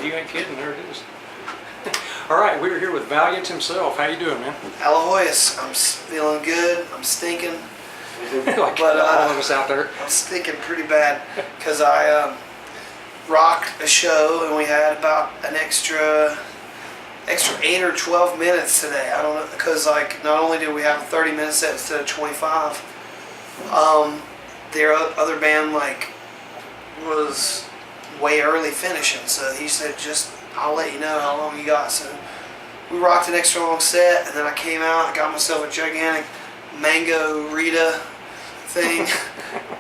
you ain't kidding. There it is. All right, we're here with Valient Himself. How you doing, man? Alohoyus. I'm feeling good. I'm stinking. Like but, all of us out there. I'm stinking pretty bad because I rocked a show and we had about an extra 8 or 12 minutes today. I don't know, because like not only did we have a 30-minute set instead of 25, their other band like was way early finishing, so he said just I'll let you know how long you got. So we rocked an extra long set, and then I came out, I got myself a gigantic mango Rita thing,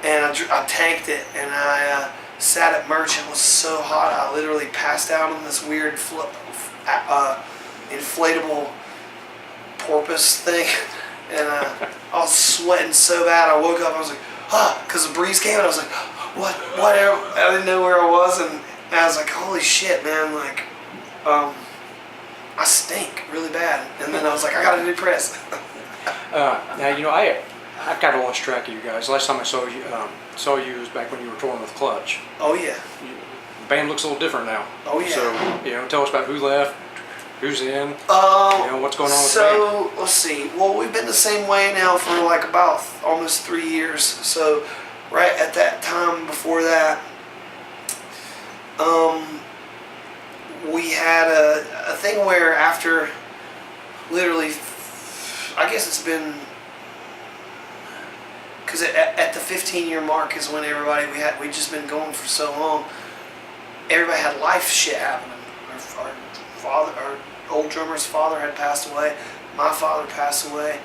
and I tanked it, and I sat at Merchant. It was so hot I literally passed out on this weird inflatable porpoise thing, and I was sweating so bad. I woke up, I was like, because the breeze came, and I was like, what? I didn't know where I was, and I was like, holy shit, man, like, I stink really bad. And then I was like, I gotta depress. Now, you know, I've got lost track of you guys. Last time I saw you was back when you were touring with Clutch. Oh, yeah. The band looks a little different now. Oh, yeah. So, you know, tell us about who left, who's in, you know, what's going on with the band. So, let's see. Well, we've been the same way now for like about almost 3 years. So, right at that time before that, we had a thing where after literally, I guess it's been, because at the 15-year mark is when we'd just been going for so long, everybody had life shit happening. Our old drummer's father had passed away, my father passed away,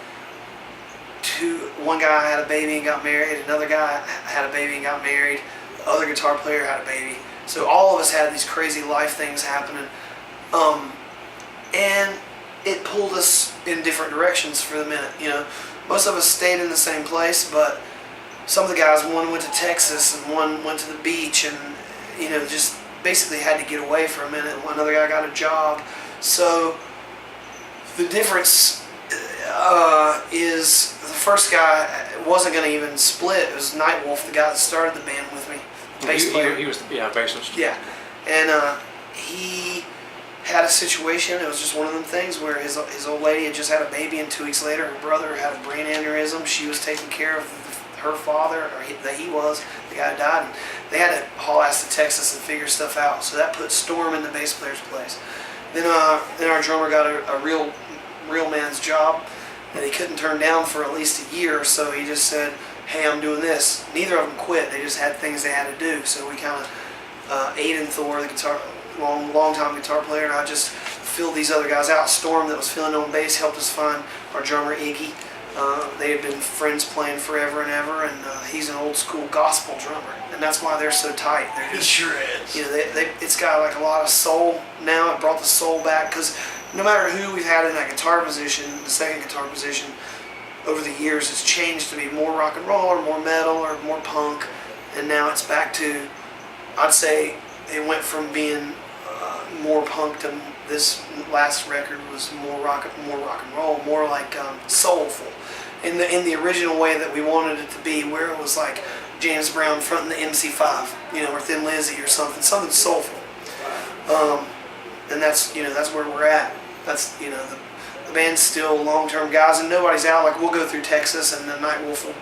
one guy had a baby and got married, another guy had a baby and got married, the other guitar player had a baby. So all of us had these crazy life things happening, and it pulled us in different directions for the minute. You know, most of us stayed in the same place, but some of the guys, one went to Texas and one went to the beach, and you know, just basically had to get away for a minute. Another guy got a job. So the difference is the first guy wasn't going to even split. It was Nightwolf, the guy that started the band with me. Bass player. He was the bassist. Yeah, and he had a situation. It was just one of them things where his old lady had just had a baby, and 2 weeks later, her brother had a brain aneurysm. She was taking care of her father, or the guy who died. And they had to haul ass to Texas and figure stuff out. So that put Storm in the bass player's place. Then our drummer got a real man's job that he couldn't turn down for at least a year. So he just said, hey, I'm doing this. Neither of them quit. They just had things they had to do. So we kind of, Valient Thorr, the long-time guitar player, and I just filled these other guys out. Storm, that was filling on bass, helped us find our drummer, Iggy. They had been friends playing forever and ever, and he's an old-school gospel drummer. And that's why they're so tight. It sure is. You know, it's got like a lot of soul now. It brought the soul back, because no matter who we've had in that guitar position, the second guitar position, over the years it's changed to be more rock and roll or more metal or more punk, and now it's back to, I'd say it went from being more punk to this last record was more rock and roll, more like soulful in the original way that we wanted it to be, where it was like James Brown fronting the MC5, you know, or Thin Lizzy or something soulful, and that's, you know, that's where we're at. That's, you know, the band's still long-term guys, and nobody's out. Like, we'll go through Texas, and then Nightwolf will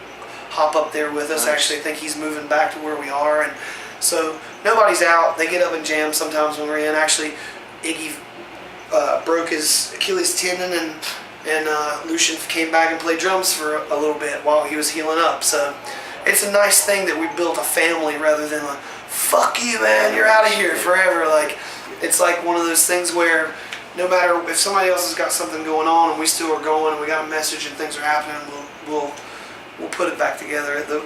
hop up there with us. Nice. Actually, I think he's moving back to where we are, and so nobody's out. They get up and jam sometimes when we're in. Actually, Iggy broke his Achilles tendon, and Lucian came back and played drums for a little bit while he was healing up. So it's a nice thing that we built a family rather than like, fuck you, man, you're out of here forever. Like, it's like one of those things where no matter if somebody else has got something going on and we still are going and we got a message and things are happening, we'll put it back together. The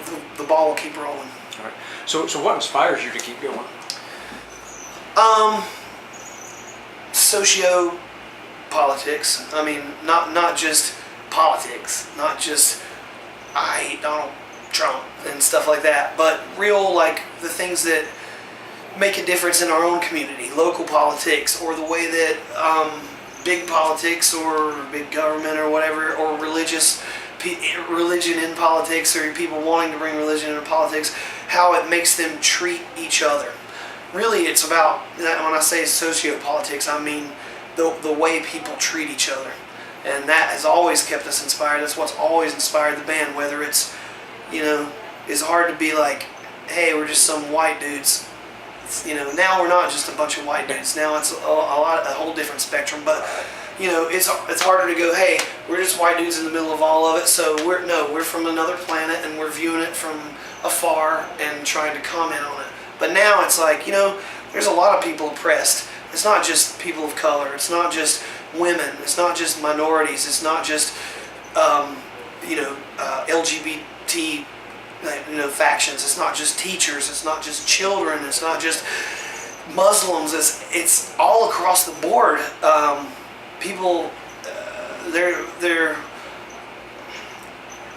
ball will keep rolling. All right. So what inspires you to keep going? Socio-politics. I mean, not just politics, not just I hate Donald Trump and stuff like that, but real, like, the things that make a difference in our own community, local politics, or the way that big politics or big government or whatever, or religion in politics, or people wanting to bring religion into politics, how it makes them treat each other. really it's about, when I say sociopolitics, I mean the way people treat each other. And that has always kept us inspired. That's what's always inspired the band, whether it's, it's hard to be like, hey, we're just some white dudes. Now we're not just a bunch of white dudes. Now it's a whole different spectrum. But, it's harder to go, hey, we're just white dudes in the middle of all of it. So we're from another planet and we're viewing it from afar and trying to comment on it. But now it's like, there's a lot of people oppressed. It's not just people of color. It's not just women. It's not just minorities. It's not just, LGBT, factions. It's not just teachers. It's not just children. It's not just Muslims. It's all across the board. People, they're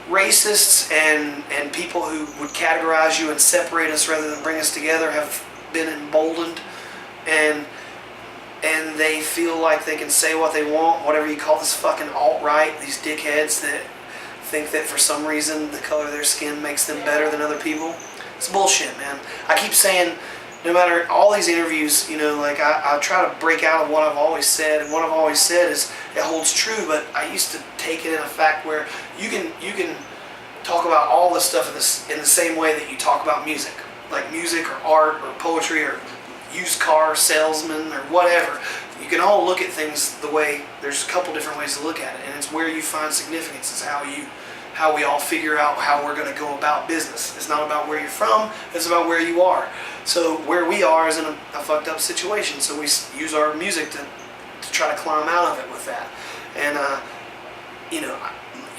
racists and people who would categorize you and separate us rather than bring us together have been emboldened, and they feel like they can say what they want, whatever you call this fucking alt-right, these dickheads that think that for some reason the color of their skin makes them better than other people. It's bullshit, man. I keep saying, no matter all these interviews, I try to break out of what I've always said, and what I've always said is it holds true, but I used to take it in a fact where you can talk about all this stuff in the same way that you talk about music, like music or art or poetry or used car salesman or whatever. You can all look at things the way, there's a couple different ways to look at it, and it's where you find significance. It's how we all figure out how we're going to go about business. It's not about where you're from, it's about where you are. So where we are is in a fucked up situation, so we use our music to try to climb out of it with that. And I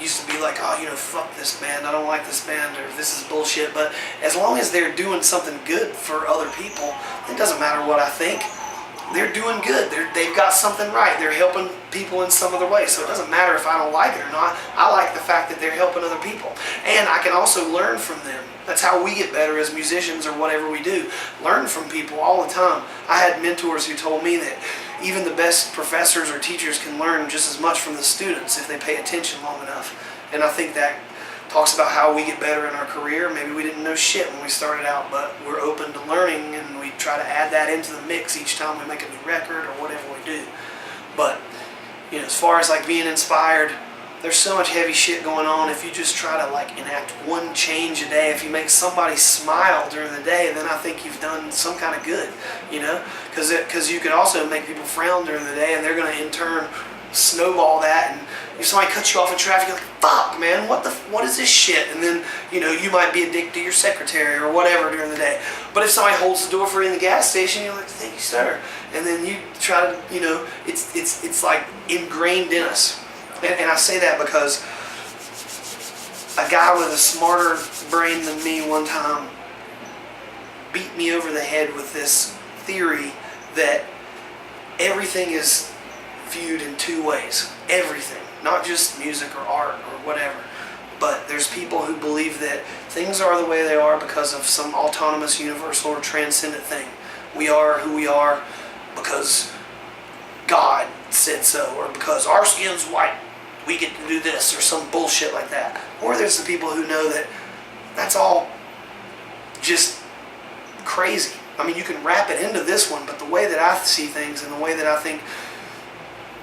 used to be like, fuck this band, I don't like this band, or this is bullshit. But as long as they're doing something good for other people, it doesn't matter what I think. They're doing good. They've got something right. They're helping people in some other way. So it doesn't matter if I don't like it or not. I like the fact that they're helping other people. And I can also learn from them. That's how we get better as musicians or whatever we do. Learn from people all the time. I had mentors who told me that even the best professors or teachers can learn just as much from the students if they pay attention long enough. And I think that talks about how we get better in our career. Maybe we didn't know shit when we started out, but we're open to learning, and we try to add that into the mix each time we make a new record or whatever we do. But as far as like being inspired, there's so much heavy shit going on. If you just try to like enact one change a day, if you make somebody smile during the day, then I think you've done some kind of good, because you could also make people frown during the day, and they're going to in turn snowball that, and if somebody cuts you off in traffic, you're like, fuck, man, what is this shit? And then, you might be a dick to your secretary or whatever during the day. But if somebody holds the door for you in the gas station, you're like, thank you, sir. And then you try to, it's like ingrained in us. And I say that because a guy with a smarter brain than me one time beat me over the head with this theory that everything is viewed in two ways. Everything. Not just music or art or whatever. But there's people who believe that things are the way they are because of some autonomous, universal, or transcendent thing. We are who we are because God said so, or because our skin's white, we get to do this, or some bullshit like that. Or there's the people who know that that's all just crazy. I mean, you can wrap it into this one, but the way that I see things and the way that I think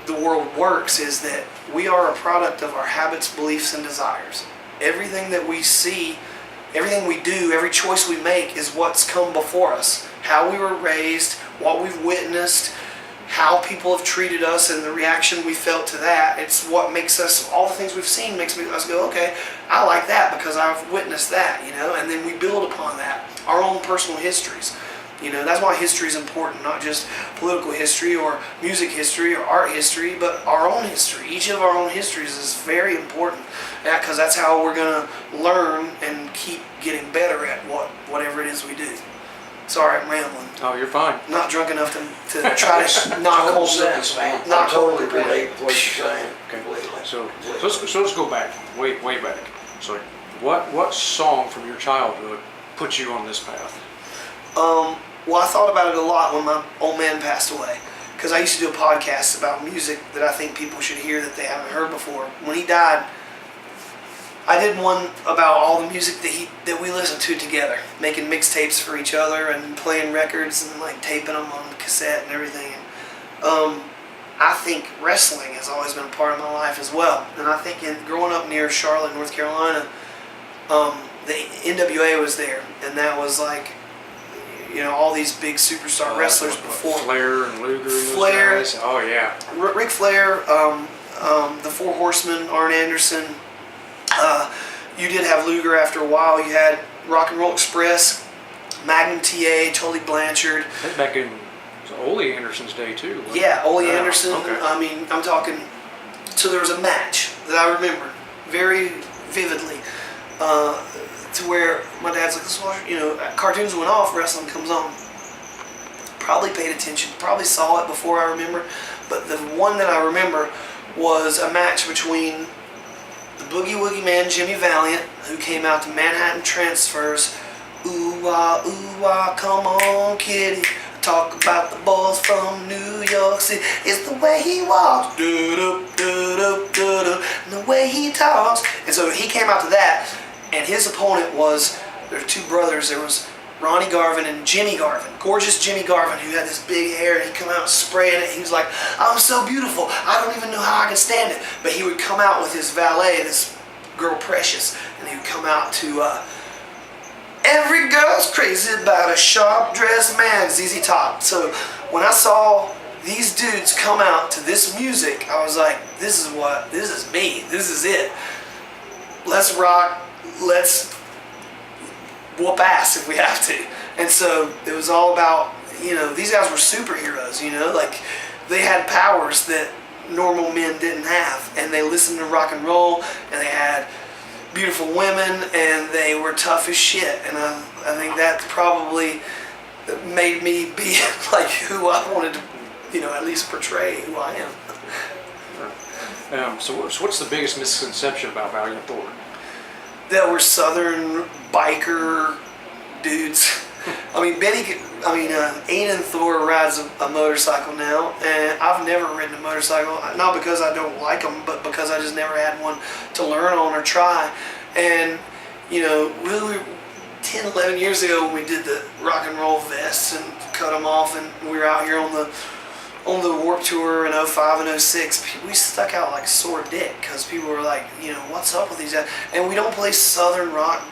the world works is that we are a product of our habits, beliefs, and desires. Everything that we see, everything we do, every choice we make is what's come before us. How we were raised, what we've witnessed, how people have treated us, and the reaction we felt to that. It's what makes us, all the things we've seen makes us go, okay, I like that because I've witnessed that, and then we build upon that. Our own personal histories. That's why history is important, not just political history or music history or art history, but our own history. Each of our own histories is very important, because that's how we're going to learn and keep getting better at whatever it is we do. Sorry, I'm rambling. Oh, you're fine. Not drunk enough to try to knock Total hold sense, man. Not I totally totally relate to what you're saying. Okay. Completely. So let's go back, way back. So what song from your childhood put you on this path? Well, I thought about it a lot when my old man passed away, because I used to do a podcast about music that I think people should hear that they haven't heard before. When he died, I did one about all the music that we listened to together, making mixtapes for each other and playing records and like taping them on cassette and everything. I think wrestling has always been a part of my life as well. And I think growing up near Charlotte, North Carolina, the NWA was there, and that was like, all these big superstar wrestlers before. Flair and Luger. Flair. Oh yeah. Ric Flair, the Four Horsemen, Arn Anderson. You did have Luger after a while. You had Rock and Roll Express, Magnum TA, Tully Blanchard. That's back in Ole Anderson's day too. Yeah, Ole Anderson. Okay. I mean, I'm talking. So there was a match that I remember very vividly, to where my dad's like, "Let's watch." Cartoons went off, wrestling comes on. Probably paid attention. Probably saw it before I remember, but the one that I remember was a match between the Boogie Woogie Man, Jimmy Valiant, who came out to Manhattan Transfers. Ooh ah, come on, kitty. Talk about the boys from New York City. It's the way he walks, and the way he talks. And so he came out to that, and his opponent was, there were two brothers. There was Ronnie Garvin and Jimmy Garvin. Gorgeous Jimmy Garvin, who had this big hair, and he'd come out spraying it. He was like, "I'm so beautiful, I don't even know how I can stand it." But he would come out with his valet, this girl Precious, and he would come out to "Every girl's crazy about a sharp-dressed man," ZZ Top. So when I saw these dudes come out to this music, I was like, this is me, this is it. Let's rock, let's whoop ass if we have to. And so it was all about, these guys were superheroes, like they had powers that normal men didn't have, and they listened to rock and roll, and they had beautiful women, and they were tough as shit. And I think that probably made me be like who I wanted to, at least portray who I am. So what's the biggest misconception about Valient Thorr? That we're Southern biker dudes. I mean, Aiden Thorr rides a motorcycle now, and I've never ridden a motorcycle, not because I don't like them, but because I just never had one to learn on or try. And, we were 10, 11 years ago when we did the rock and roll vests and cut them off, and we were out here on the Warped Tour in 05 and 06, we stuck out like sore dick because people were like, what's up with these guys? And we don't play Southern rock.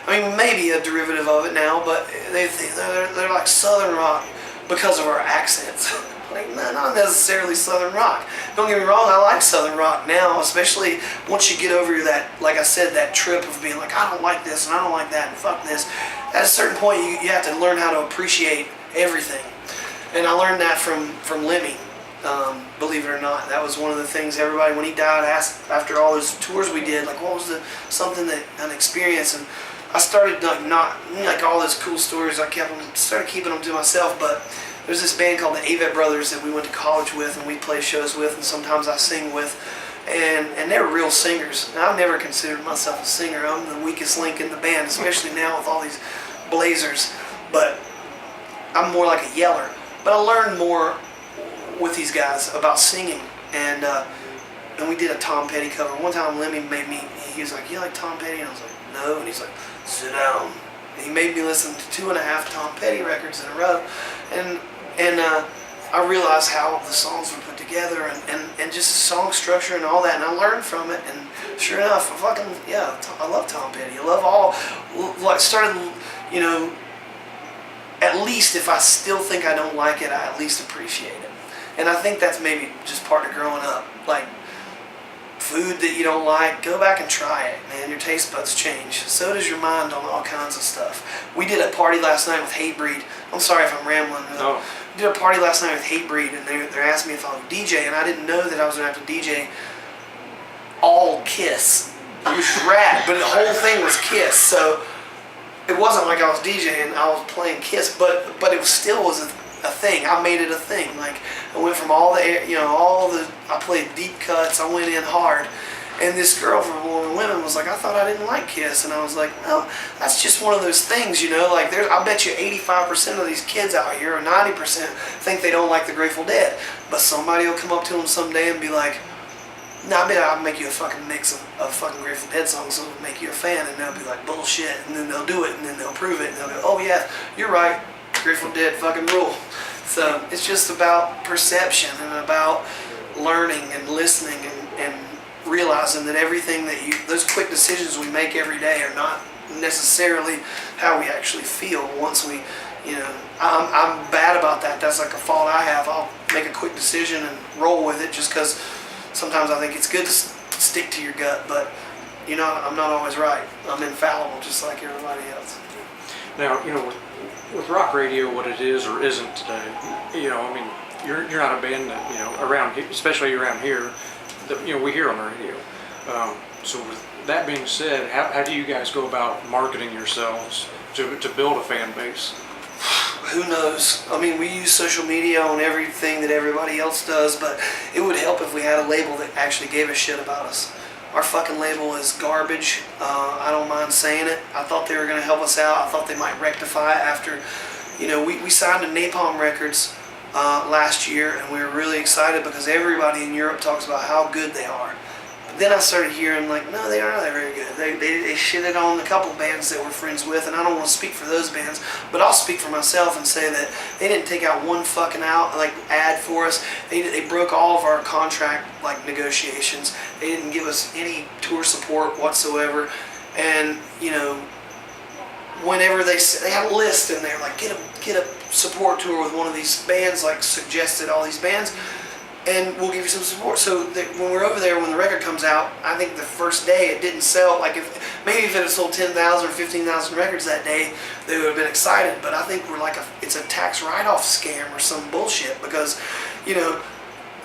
I mean, maybe a derivative of it now, but they're like Southern rock because of our accents. Like, no, not necessarily Southern rock. Don't get me wrong, I like Southern rock now, especially once you get over that, like I said, that trip of being like, I don't like this and I don't like that and fuck this. At a certain point, you have to learn how to appreciate everything. And I learned that from Lemmy, believe it or not. That was one of the things everybody, when he died, asked after all those tours we did, like, what was an experience? And I started like all those cool stories. I started keeping them to myself. But there's this band called the Avett Brothers that we went to college with, and we play shows with, and sometimes I sing with. And they're real singers. And I've never considered myself a singer. I'm the weakest link in the band, especially now with all these blazers. But I'm more like a yeller. But I learned more with these guys about singing, and we did a Tom Petty cover. One time Lemmy he was like, "You like Tom Petty?" And I was like, "No." And he's like, "Sit down." And he made me listen to 2.5 Tom Petty records in a row, and I realized how the songs were put together, and just song structure and all that, and I learned from it. And sure enough, I love Tom Petty. I love all, like, started, at least if I still think I don't like it, I at least appreciate it. And I think that's maybe just part of growing up. Like, food that you don't like, go back and try it, man. Your taste buds change. So does your mind on all kinds of stuff. We did a party last night with Hatebreed. I'm sorry if I'm rambling. No. We did a party last night with Hatebreed, and they're asking me if I would DJ, and I didn't know that I was going to have to DJ all Kiss. It was rad, but the whole thing was Kiss, so it wasn't like I was DJing, I was playing Kiss, but it still was a thing. I made it a thing. Like, I went from I played deep cuts, I went in hard, and this girl from Women Women was like, "I thought I didn't like Kiss," and I was like, "No, that's just one of those things, like I bet you 85% of these kids out here, or 90%, think they don't like the Grateful Dead, but somebody will come up to them someday and be like, No, I mean, I'll make you a fucking mix of fucking Grateful Dead songs that'll make you a fan, and they'll be like, bullshit, and then they'll do it, and then they'll prove it, and they'll go, oh yeah, you're right, Grateful Dead fucking rule. So it's just about perception and about learning and listening and realizing that everything that those quick decisions we make every day are not necessarily how we actually feel once we, I'm bad about that. That's like a fault I have. I'll make a quick decision and roll with it just because sometimes I think it's good to stick to your gut, but I'm not always right. I'm infallible just like everybody else. Now, with rock radio, what it is or isn't today, I mean, you're not a band that, around, especially around here, that, we hear on the radio. So with that being said, how do you guys go about marketing yourselves to build a fan base? Who knows? I mean, we use social media on everything that everybody else does, but it would help if we had a label that actually gave a shit about us. Our fucking label is garbage. I don't mind saying it. I thought they were going to help us out. I thought they might rectify it after, we signed to Napalm Records last year, and we were really excited because everybody in Europe talks about how good they are. Then I started hearing like, no, they aren't very good. They shitted on a couple bands that we're friends with, and I don't want to speak for those bands, but I'll speak for myself and say that they didn't take out one fucking ad for us. They broke all of our contract negotiations. They didn't give us any tour support whatsoever, and whenever they had a list in there like get a support tour with one of these bands, like suggested all these bands, and we'll give you some support. So when we're over there, when the record comes out, I think the first day it didn't sell. Like if it had sold 10,000 or 15,000 records that day, they would have been excited. But I think it's a tax write-off scam or some bullshit because,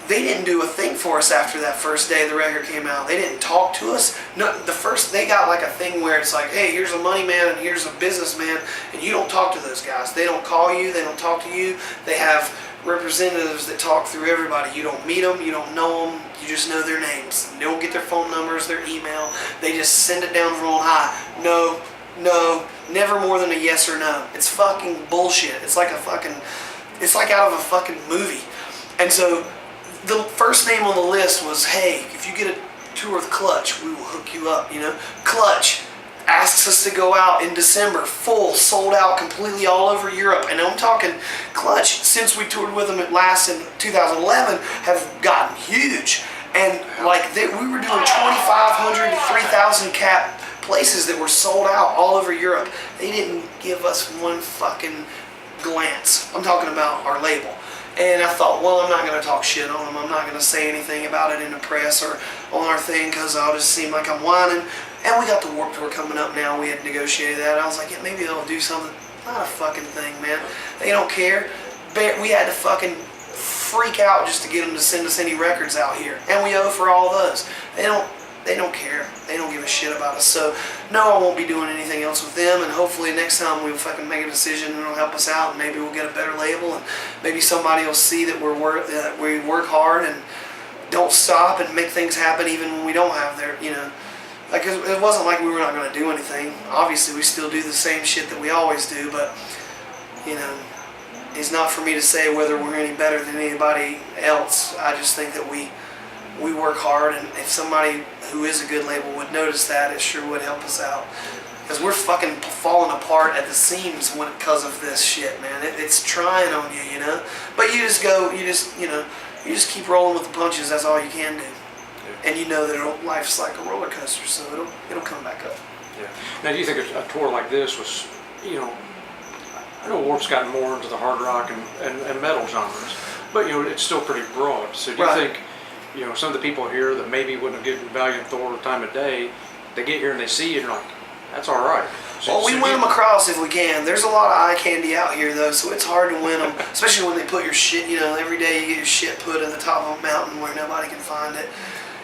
they didn't do a thing for us after that first day the record came out. They didn't talk to us. No, they got like a thing where it's like, hey, here's a money man and here's a businessman, and you don't talk to those guys. They don't call you. They don't talk to you. They have representatives that talk through everybody. You don't meet them, you don't know them, you just know their names. You don't get their phone numbers, their email. They just send it down from on high. No, never more than a yes or no. It's fucking bullshit. It's like out of a fucking movie. And so the first name on the list was, hey, if you get a tour with Clutch, we will hook you up, Clutch asks us to go out in December, full, sold out, completely all over Europe. And I'm talking Clutch, since we toured with them at last in 2011, have gotten huge. And we were doing 2,500 to 3,000 cap places that were sold out all over Europe. They didn't give us one fucking glance. I'm talking about our label. And I thought, well, I'm not going to talk shit on them. I'm not going to say anything about it in the press or on our thing because I'll just seem like I'm whining. And we got the Warped Tour coming up now. We had negotiated that. I was like, yeah, maybe they'll do something. Not a fucking thing, man. They don't care. We had to fucking freak out just to get them to send us any records out here. And we owe for all those. They don't care. They don't give a shit about us. So, no, I won't be doing anything else with them. And hopefully next time we fucking make a decision and it'll help us out. And maybe we'll get a better label. And maybe somebody will see that we work hard and don't stop and make things happen even when we don't have their, it wasn't like we were not going to do anything. Obviously, we still do the same shit that we always do. But, it's not for me to say whether we're any better than anybody else. I just think that we work hard, and if somebody who is a good label would notice that, it sure would help us out. Because we're fucking falling apart at the seams because of this shit, man. It's trying on you, But you just keep rolling with the punches. That's all you can do. Yeah. And that life's like a roller coaster, so it'll come back up. Yeah. Now, do you think a tour like this was, I know Warp's gotten more into the hard rock and metal genres, but it's still pretty broad. So do you think, some of the people here that maybe wouldn't have given Valient Thorr time of day, they get here and they see you and like, that's all right. Well, we win them across if we can. There's a lot of eye candy out here, though, so it's hard to win them, especially when they put your shit, every day you get your shit put at the top of a mountain where nobody can find it.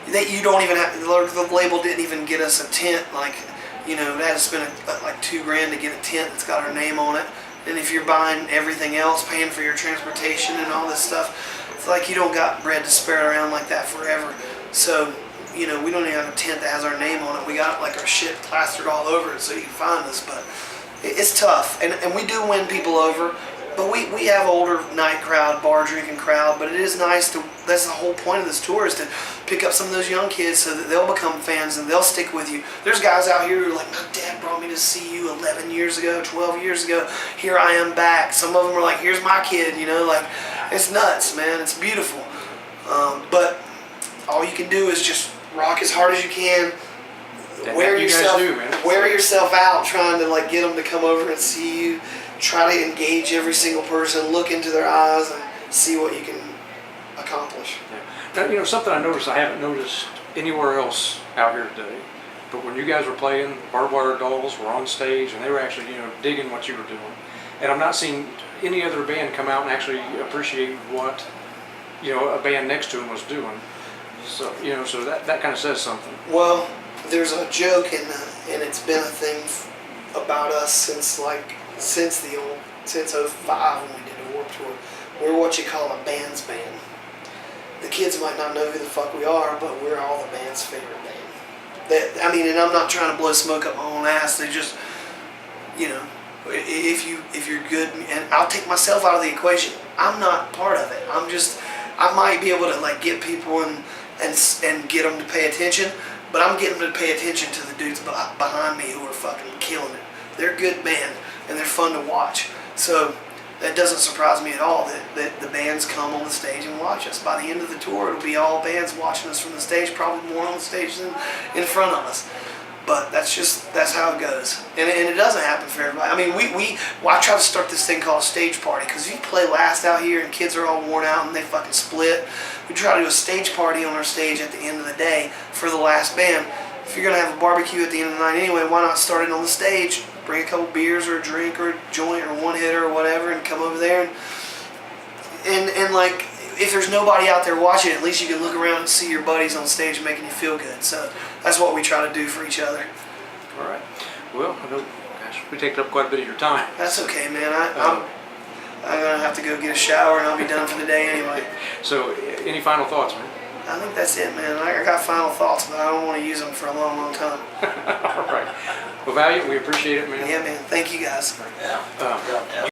You don't even have, the label didn't even get us a tent, they had to spend like $2,000 to get a tent that's got our name on it. And if you're buying everything else, paying for your transportation and all this stuff, it's like you don't got bread to spread around like that forever. So, we don't even have a tent that has our name on it. We got our shit plastered all over it so you can find us. But it's tough. And we do win people over. But we have older night crowd, bar drinking crowd, but it is nice to, that's the whole point of this tour, is to pick up some of those young kids so that they'll become fans and they'll stick with you. There's guys out here who are like, my dad brought me to see you 11 years ago, 12 years ago, here I am back. Some of them are like, here's my kid, you know, like, it's nuts, man, it's beautiful. But all you can do is just rock as hard as you can. Wear yourself out trying to like get them to come over and see you. Try to engage every single person, look into their eyes, and see what you can accomplish. Yeah. Now, you know, something I noticed I haven't noticed anywhere else out here today, but when you guys were playing, Barbed Wire Dolls were on stage, and they were actually, you know, digging what you were doing. And I'm not seeing any other band come out and actually appreciate what, you know, a band next to them was doing. So, you know, so that kind of says something. Well, there's a joke, and it's been a thing about us since since 05 when we did a Warped Tour. We're what you call a band's band. The kids might not know who the fuck we are, but we're all the band's favorite band. I mean, and I'm not trying to blow smoke up my own ass. They just, you know, if you're good, and I'll take myself out of the equation. I'm not part of it. I might be able to like get people and get them to pay attention, but I'm getting them to pay attention to the dudes behind me who are fucking killing it. They're a good band, and they're fun to watch. So that doesn't surprise me at all that the bands come on the stage and watch us. By the end of the tour, it'll be all bands watching us from the stage, probably more on the stage than in front of us. But that's how it goes. And it doesn't happen for everybody. I mean, I try to start this thing called a stage party, because if you play last out here and kids are all worn out and they fucking split, we try to do a stage party on our stage at the end of the day for the last band. If you're going to have a barbecue at the end of the night anyway, why not start it on the stage? Bring a couple beers or a drink or a joint or one hitter or whatever, and come over there and like, if there's nobody out there watching, at least you can look around and see your buddies on stage making you feel good. So that's what we try to do for each other. All right. Well, I know, gosh, we take up quite a bit of your time. That's okay, man. I'm gonna have to go get a shower and I'll be done for the day anyway. So, any final thoughts, man? I think that's it, man. I got final thoughts, but I don't want to use them for a long, long time. All right. Well, Valiant, we appreciate it, man. Yeah, man. Thank you, guys. Yeah.